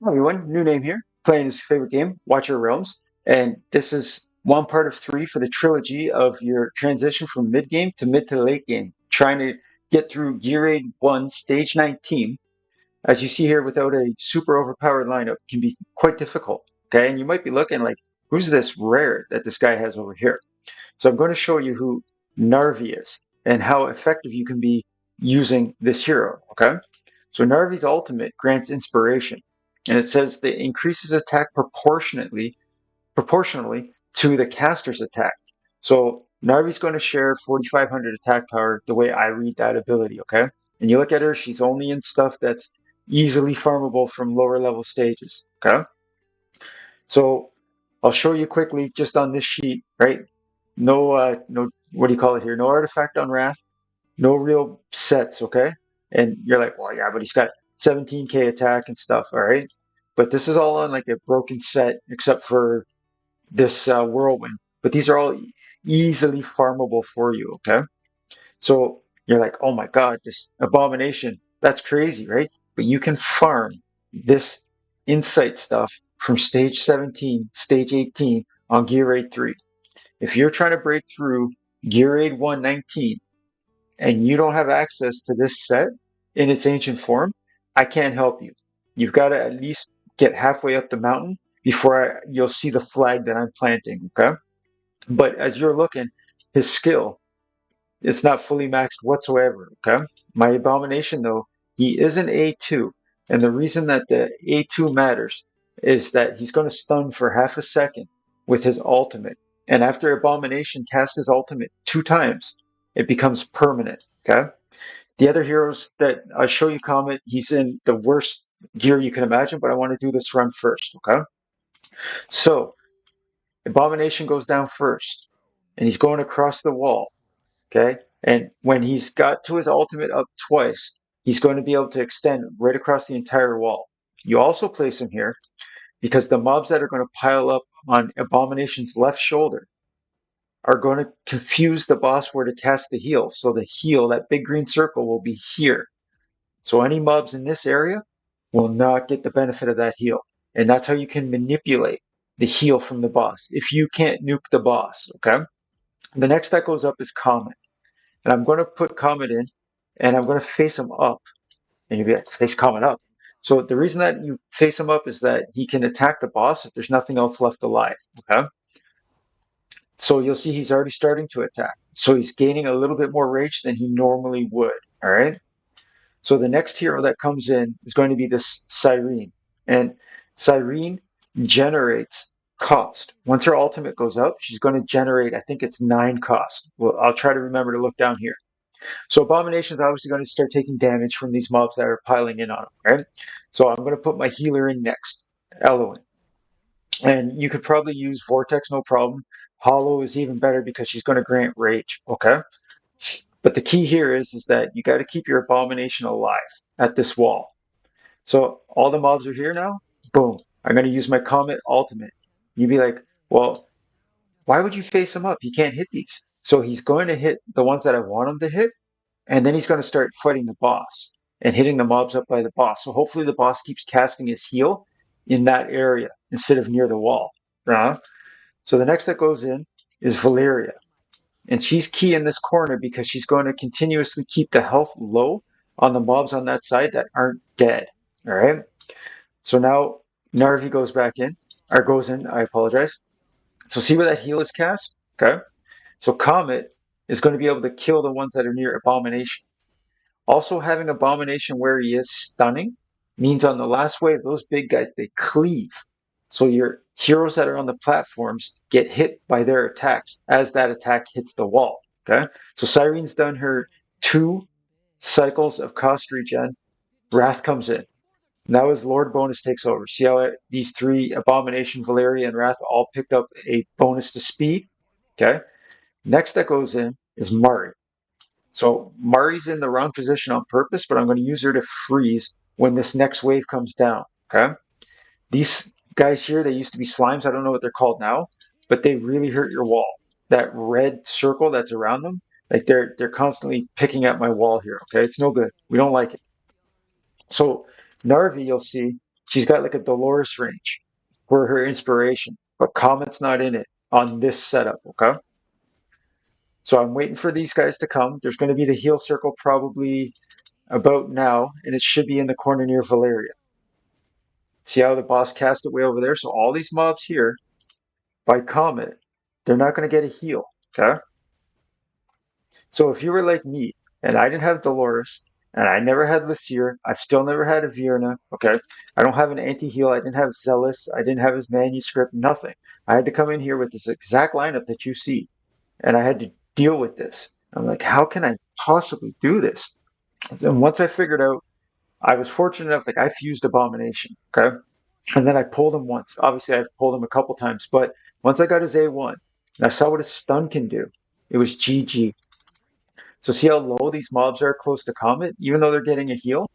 Hello everyone, new name here, playing his favorite game, Watcher Realms, and this is one part of three for the trilogy of your transition from mid-game to mid to late game, trying to get through GR1 stage 19. As you see here, without a super overpowered lineup, can be quite difficult, okay? And you might be looking like, who's this rare that this guy has over here? So I'm going to show you who Narvi is and how effective you can be using this hero, okay? So Narvi's ultimate grants inspiration, and it says that it increases attack proportionally to the caster's attack. So Narvi's going to share 4,500 attack power the way I read that ability, okay? And you look at her, she's only in stuff that's easily farmable from lower level stages, okay? So I'll show you quickly just on this sheet, right? No, what do you call it here? No artifact on Wrath, no real sets, okay? And you're like, well, yeah, but he's got 17k attack and stuff, all right? But this is all on like a broken set, except for this whirlwind. But these are all easily farmable for you, okay? So you're like, oh my God, this abomination, that's crazy, right? But you can farm this insight stuff from stage 17, stage 18 on Gear Raid 3. If you're trying to break through GR1-19 and you don't have access to this set in its ancient form, I can't help you. You've got to at least get halfway up the mountain before you'll see the flag that I'm planting, okay? But as you're looking, his skill, it's not fully maxed whatsoever, okay? My Abomination, though, he is an A2. And the reason that the A2 matters is that he's going to stun for half a second with his ultimate. And after Abomination casts his ultimate 2 times, it becomes permanent, okay? The other heroes that I show you, Comet, he's in the worst gear you can imagine, but I want to do this run first, okay? So, Abomination goes down first, and he's going across the wall. Okay. And when he's got to his ultimate up twice, he's going to be able to extend right across the entire wall. You also place him here because the mobs that are going to pile up on Abomination's left shoulder are going to confuse the boss where to cast the heal. So the heal, that big green circle, will be here. So any mobs in this area will not get the benefit of that heal. And that's how you can manipulate the heal from the boss if you can't nuke the boss. Okay. The next that goes up is Comet. And I'm going to put Comet in, and I'm going to face him up. And you'll be like, face Comet up. So the reason that you face him up is that he can attack the boss if there's nothing else left alive. Okay. So you'll see he's already starting to attack. So he's gaining a little bit more rage than he normally would. All right. So the next hero that comes in is going to be this Cyrene. And Cyrene generates cost. Once her ultimate goes up, she's going to generate, I think it's 9 cost. Well, I'll try to remember to look down here. So Abomination is obviously going to start taking damage from these mobs that are piling in on him, right? So I'm going to put my healer in next, Eloin. And you could probably use Vortex, no problem. Hollow is even better because she's going to grant rage, okay? But the key here is that you got to keep your Abomination alive at this wall. So all the mobs are here now. Boom. I'm going to use my Comet Ultimate. You'd be like, well, why would you face him up? He can't hit these. So he's going to hit the ones that I want him to hit, and then he's going to start fighting the boss and hitting the mobs up by the boss. So hopefully the boss keeps casting his heal in that area instead of near the wall. So the next that goes in is Valeria. And she's key in this corner because she's going to continuously keep the health low on the mobs on that side that aren't dead. All right. So now Narvi goes back in, or goes in, I apologize. So see where that heal is cast? Okay. So Comet is going to be able to kill the ones that are near Abomination. Also, having Abomination where he is stunning means on the last wave, those big guys, they cleave. So your heroes that are on the platforms get hit by their attacks as that attack hits the wall. Okay. So Cyrene's done her 2 cycles of cost regen. Wrath comes in. Now his Lord bonus takes over. See how these 3, Abomination, Valeria, and Wrath, all picked up a bonus to speed? Okay. Next that goes in is Mari. So Mari's in the wrong position on purpose, but I'm going to use her to freeze when this next wave comes down. Okay. These guys here, they used to be slimes. I don't know what they're called now, but they really hurt your wall. That red circle that's around them, like they're constantly picking at my wall here. Okay. It's no good. We don't like it. So Narvi, you'll see, she's got like a Dolores range for her inspiration, but Comet's not in it on this setup, okay? So I'm waiting for these guys to come. There's going to be the heal circle probably about now, and it should be in the corner near Valeria. See how the boss cast it way over there? So all these mobs here, by Comet, they're not going to get a heal, okay? So if you were like me, and I didn't have Dolores, and I never had Lysier, I've still never had a Virna, okay? I don't have an anti-heal, I didn't have Zealous, I didn't have his manuscript, nothing. I had to come in here with this exact lineup that you see, and I had to deal with this. I'm like, how can I possibly do this? And once I figured out, I was fortunate enough, like I fused Abomination, okay? And then I pulled him once. Obviously, I've pulled him a couple times, but once I got his A1, and I saw what his stun can do, it was GG. So see how low these mobs are close to Comet? Even though they're getting a heal,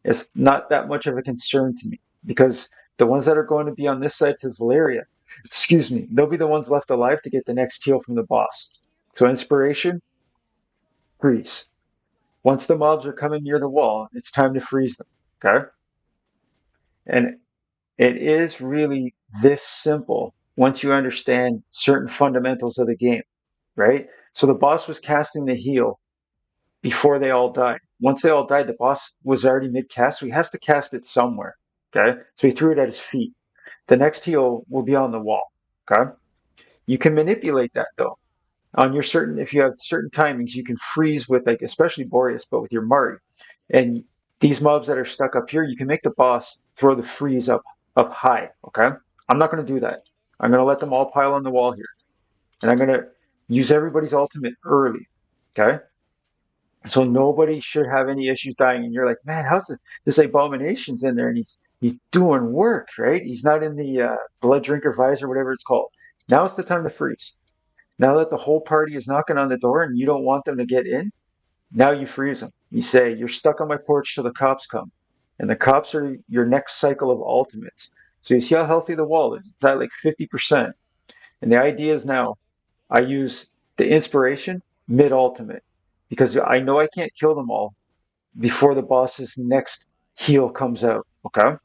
it's not that much of a concern to me because the ones that are going to be on this side to Valeria, excuse me, they'll be the ones left alive to get the next heal from the boss. So inspiration, freeze. Once the mobs are coming near the wall, it's time to freeze them. Okay? And it is really this simple once you understand certain fundamentals of the game, right? So the boss was casting the heal before they all died. Once they all died, the boss was already mid-cast, so he has to cast it somewhere. Okay? So he threw it at his feet. The next heal will be on the wall. Okay? You can manipulate that though. On your certain, if you have certain timings, you can freeze with like, especially Boreas, but with your Mari. And these mobs that are stuck up here, you can make the boss throw the freeze up high. Okay? I'm not going to do that. I'm going to let them all pile on the wall here. And I'm going to use everybody's ultimate early. Okay? So nobody should have any issues dying. And you're like, man, how's this Abomination's in there and he's doing work, right? He's not in the blood drinker visor, whatever it's called. Now it's the time to freeze. Now that the whole party is knocking on the door and you don't want them to get in, now you freeze them. You say, you're stuck on my porch till the cops come. And the cops are your next cycle of ultimates. So you see how healthy the wall is. It's at like 50%. And the idea is now I use the inspiration mid-ultimate because I know I can't kill them all before the boss's next heal comes out, okay?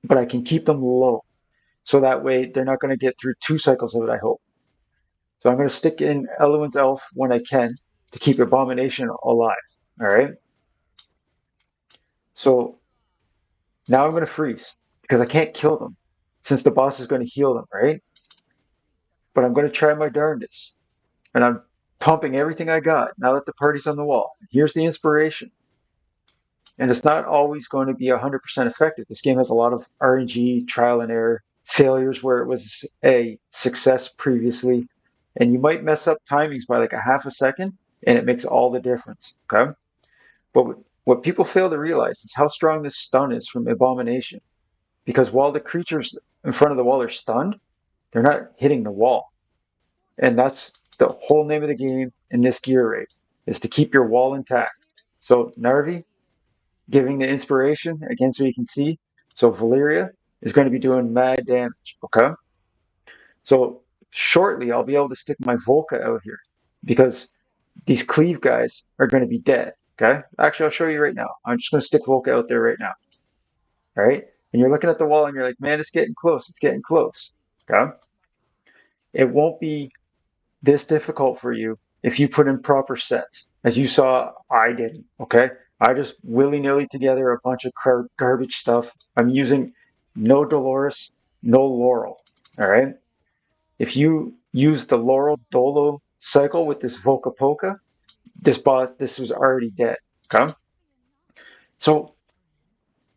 But I can keep them low. So that way they're not going to get through two cycles of it, I hope. So I'm going to stick in Eloin's Elf when I can to keep Abomination alive, all right? So now I'm going to freeze because I can't kill them since the boss is going to heal them, right? But I'm going to try my darndest. And I'm pumping everything I got now that the party's on the wall. Here's the inspiration. And it's not always going to be 100% effective. This game has a lot of RNG, trial and error, failures where it was a success previously. And you might mess up timings by like a half a second, and it makes all the difference. Okay? But what people fail to realize is how strong this stun is from Abomination. Because while the creatures in front of the wall are stunned, they're not hitting the wall. And that's the whole name of the game in this gear rate, is to keep your wall intact. So Narvi, giving the inspiration, again so you can see. So Valeria is going to be doing mad damage, okay? So shortly I'll be able to stick my Volca out here because these cleave guys are going to be dead, okay? Actually, I'll show you right now. I'm just going to stick Volca out there right now, all right? And you're looking at the wall and you're like, man, it's getting close. It's getting close, okay? It won't be this difficult for you if you put in proper sets, as you saw I didn't, okay? I just willy-nilly together a bunch of garbage stuff. I'm using no Dolores, no Laurel, all right? If you use the Laurel Dolo cycle with this Volca Polka, this was already dead, okay? So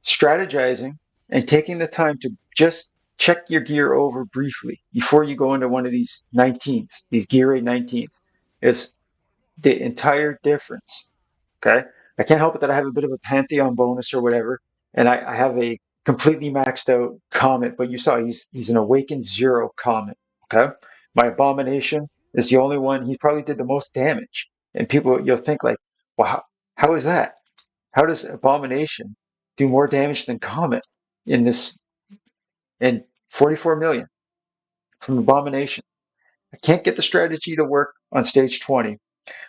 strategizing and taking the time to just check your gear over briefly before you go into one of these 19s, these GR1-19s, is the entire difference. Okay? I can't help it that I have a bit of a Pantheon bonus or whatever, and I have a completely maxed out Comet, but you saw he's an Awakened Zero Comet. Okay? My Abomination is the only one, he probably did the most damage. And people, you'll think like, well, how is that? How does Abomination do more damage than Comet in this, in 44 million from Abomination? I can't get the strategy to work on stage 20,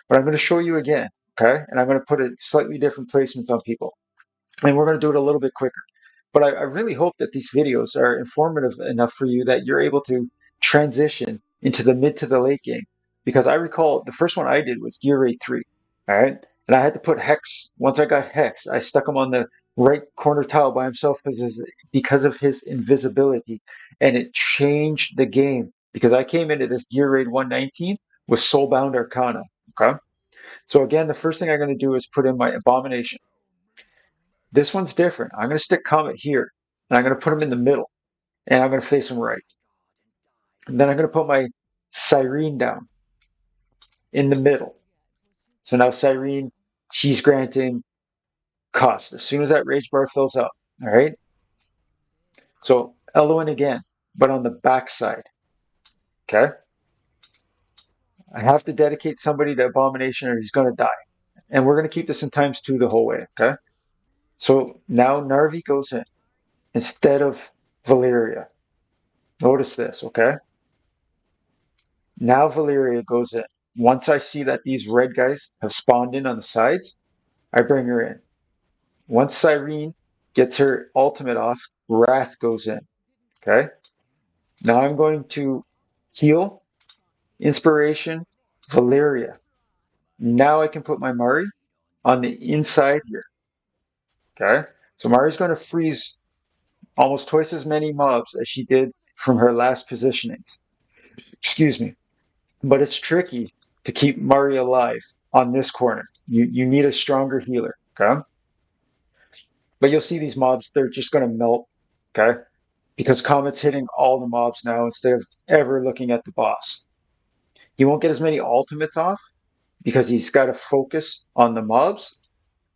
but I'm going to show you again, okay? And I'm going to put a slightly different placements on people. And we're going to do it a little bit quicker. But I really hope that these videos are informative enough for you that you're able to transition into the mid to the late game. Because I recall the first one I did was Gear Raid 3. All right. And I had to put Hex. Once I got Hex, I stuck him on the right corner tile by himself because of his invisibility. And it changed the game. Because I came into this Gear Raid 119 with Soulbound Arcana. Okay. So again, the first thing I'm going to do is put in my Abomination. This one's different. I'm going to stick Comet here, and I'm going to put him in the middle, and I'm going to face him right. And then I'm going to put my Cyrene down in the middle. So now Cyrene, she's granting cost as soon as that rage bar fills up. All right. So Eloin again, but on the back side. Okay. I have to dedicate somebody to Abomination, or he's going to die. And we're going to keep this in ×2 the whole way. Okay. So now Narvi goes in instead of Valeria. Notice this. Okay. Now Valeria goes in. Once I see that these red guys have spawned in on the sides, I bring her in. Once Cyrene gets her ultimate off, Wrath goes in. Okay? Now I'm going to heal, Inspiration, Valeria. Now I can put my Mari on the inside here. Okay? So Mari's going to freeze almost twice as many mobs as she did from her last positionings. Excuse me. But it's tricky to keep Murray alive on this corner. You need a stronger healer, okay? But you'll see these mobs, they're just going to melt, okay? Because Comet's hitting all the mobs now instead of ever looking at the boss. He won't get as many ultimates off because he's got to focus on the mobs,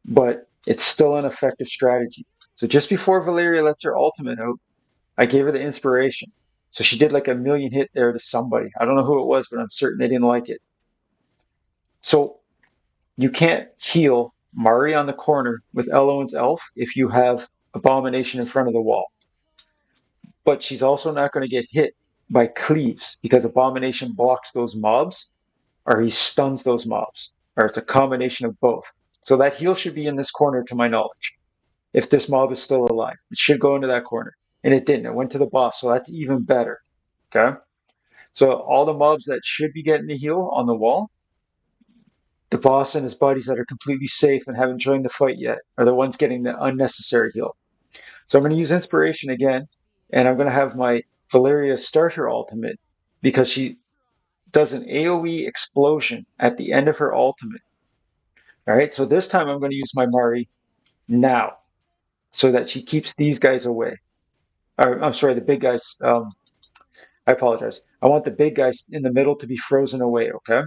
but it's still an effective strategy. So just before Valeria lets her ultimate out, I gave her the inspiration. So she did like a million hit there to somebody. I don't know who it was, but I'm certain they didn't like it. So you can't heal Mari on the corner with Eloin's elf if you have Abomination in front of the wall. But she's also not going to get hit by cleaves because Abomination blocks those mobs or he stuns those mobs, or it's a combination of both. So that heal should be in this corner to my knowledge. If this mob is still alive, it should go into that corner. And it didn't. It went to the boss, so that's even better. Okay? So all the mobs that should be getting the heal on the wall, the boss and his buddies that are completely safe and haven't joined the fight yet are the ones getting the unnecessary heal. So I'm going to use Inspiration again, and I'm going to have my Valeria start her ultimate because she does an AoE explosion at the end of her ultimate. All right, so this time I'm going to use my Mari now so that she keeps these guys away. I'm sorry, the big guys. I apologize. I want the big guys in the middle to be frozen away, okay?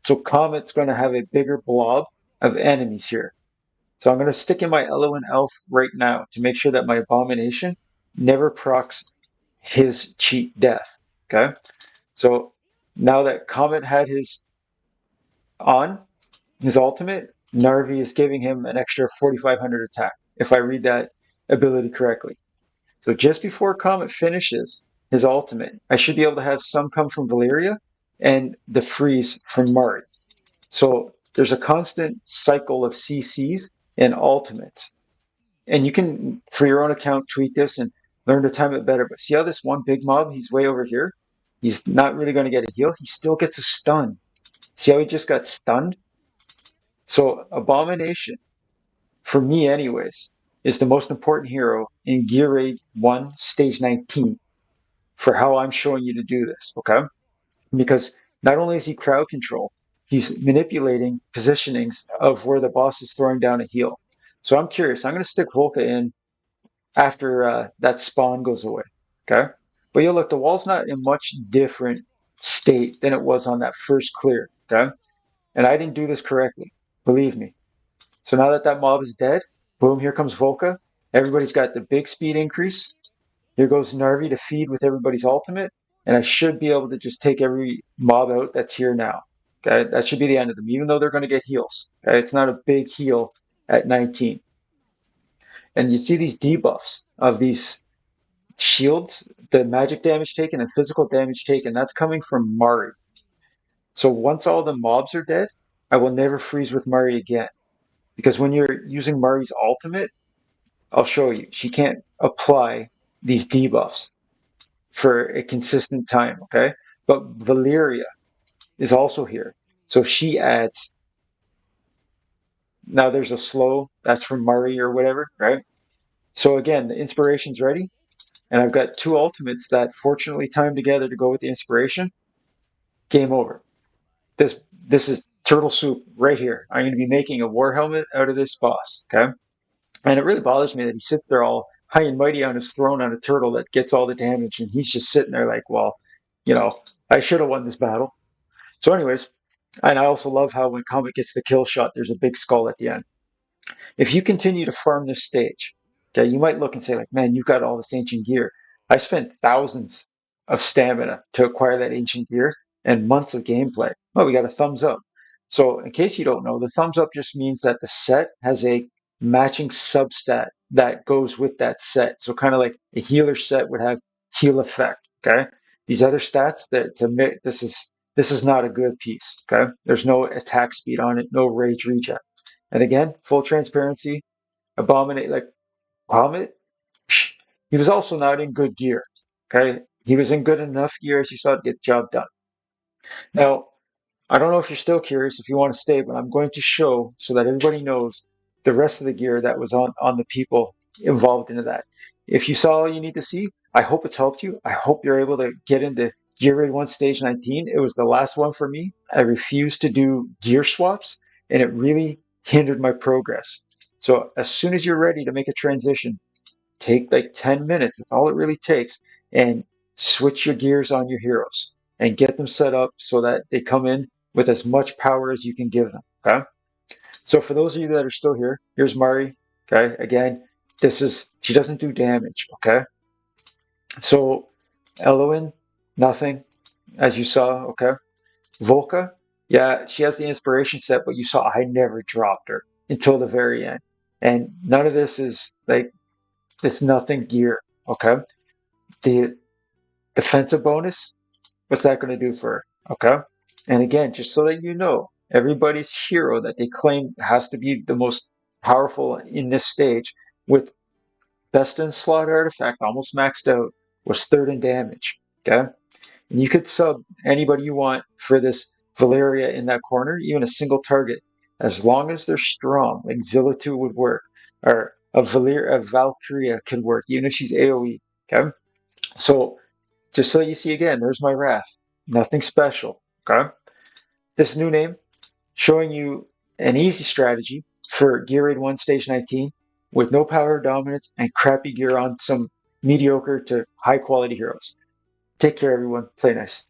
So Comet's going to have a bigger blob of enemies here. So I'm going to stick in my Eloin Elf right now to make sure that my Abomination never procs his cheat death. Okay? So now that Comet had his ultimate, Narvi is giving him an extra 4,500 attack, if I read that ability correctly. So just before Comet finishes his ultimate, I should be able to have some come from Valeria and the freeze from Mari. So there's a constant cycle of CCs and ultimates. And you can, for your own account, tweak this and learn to time it better. But see how this one big mob, he's way over here? He's not really going to get a heal. He still gets a stun. See how he just got stunned? So Abomination, for me anyways, is the most important hero in Gear Raid 1, Stage 19 for how I'm showing you to do this, okay? Because not only is he crowd control, he's manipulating positionings of where the boss is throwing down a heal. So I'm curious. I'm going to stick Volca in after that spawn goes away. Okay? But you'll look, the wall's not in much different state than it was on that first clear. Okay? And I didn't do this correctly. Believe me. So now that that mob is dead, boom, here comes Volca. Everybody's got the big speed increase. Here goes Narvi to feed with everybody's ultimate. And I should be able to just take every mob out that's here now. Okay? That should be the end of them, even though they're going to get heals. Okay? It's not a big heal at 19. And you see these debuffs of these shields, the magic damage taken and physical damage taken, that's coming from Mari. So once all the mobs are dead, I will never freeze with Mari again. Because when you're using Mari's ultimate, I'll show you. She can't apply these debuffs for a consistent time, okay? But Valeria is also here. So she adds, now there's a slow, that's from Murray or whatever, right? So again, the inspiration's ready, and I've got two ultimates that fortunately timed together to go with the inspiration. Game over. This is turtle soup right here. I'm going to be making a war helmet out of this boss, okay? And it really bothers me that he sits there all high and mighty on his throne on a turtle that gets all the damage, and he's just sitting there like, well, you know, I should have won this battle. So, anyways, and I also love how when Comet gets the kill shot, there's a big skull at the end. If you continue to farm this stage, okay, you might look and say, like, man, you've got all this ancient gear. I spent thousands of stamina to acquire that ancient gear and months of gameplay. Oh, we got a thumbs up. So, in case you don't know, the thumbs up just means that the set has a matching substat that goes with that set. So, kind of like a healer set would have heal effect. Okay, these other stats that this is not a good piece. Okay, there's no attack speed on it, no rage regen. And again, full transparency, Abominate like Comet, he was also not in good gear. Okay, he was in good enough gear as you saw to get the job done. Now, I don't know if you're still curious if you want to stay, but I'm going to show so that everybody knows the rest of the gear that was on the people involved into that. If you saw all you need to see, I hope it's helped you. I hope you're able to get into GR1 Stage 19. It was the last one for me. I refused to do gear swaps, and it really hindered my progress. So as soon as you're ready to make a transition, take like 10 minutes. That's all it really takes. And switch your gears on your heroes and get them set up so that they come in with as much power as you can give them. Okay. So for those of you that are still here, here's Mari. Okay. Again, she doesn't do damage. Okay. So Eloin, nothing, as you saw. Okay. Volca, yeah, she has the inspiration set, but you saw I never dropped her until the very end. And none of this is like, it's nothing gear. Okay. The defensive bonus, what's that going to do for her? Okay. And again, just so that you know, everybody's hero that they claim has to be the most powerful in this stage with best in slot artifact almost maxed out was third in damage. Okay. And you could sub anybody you want for this Valeria in that corner, even a single target, as long as they're strong, like Zilla 2 would work, or a Valkyria can work, even if she's AoE. Okay. So just so you see again, there's my Wrath. Nothing special. Okay. This new name showing you an easy strategy for Gear Raid 1 Stage 19 with no power dominance and crappy gear on some mediocre to high quality heroes. Take care, everyone. Play nice.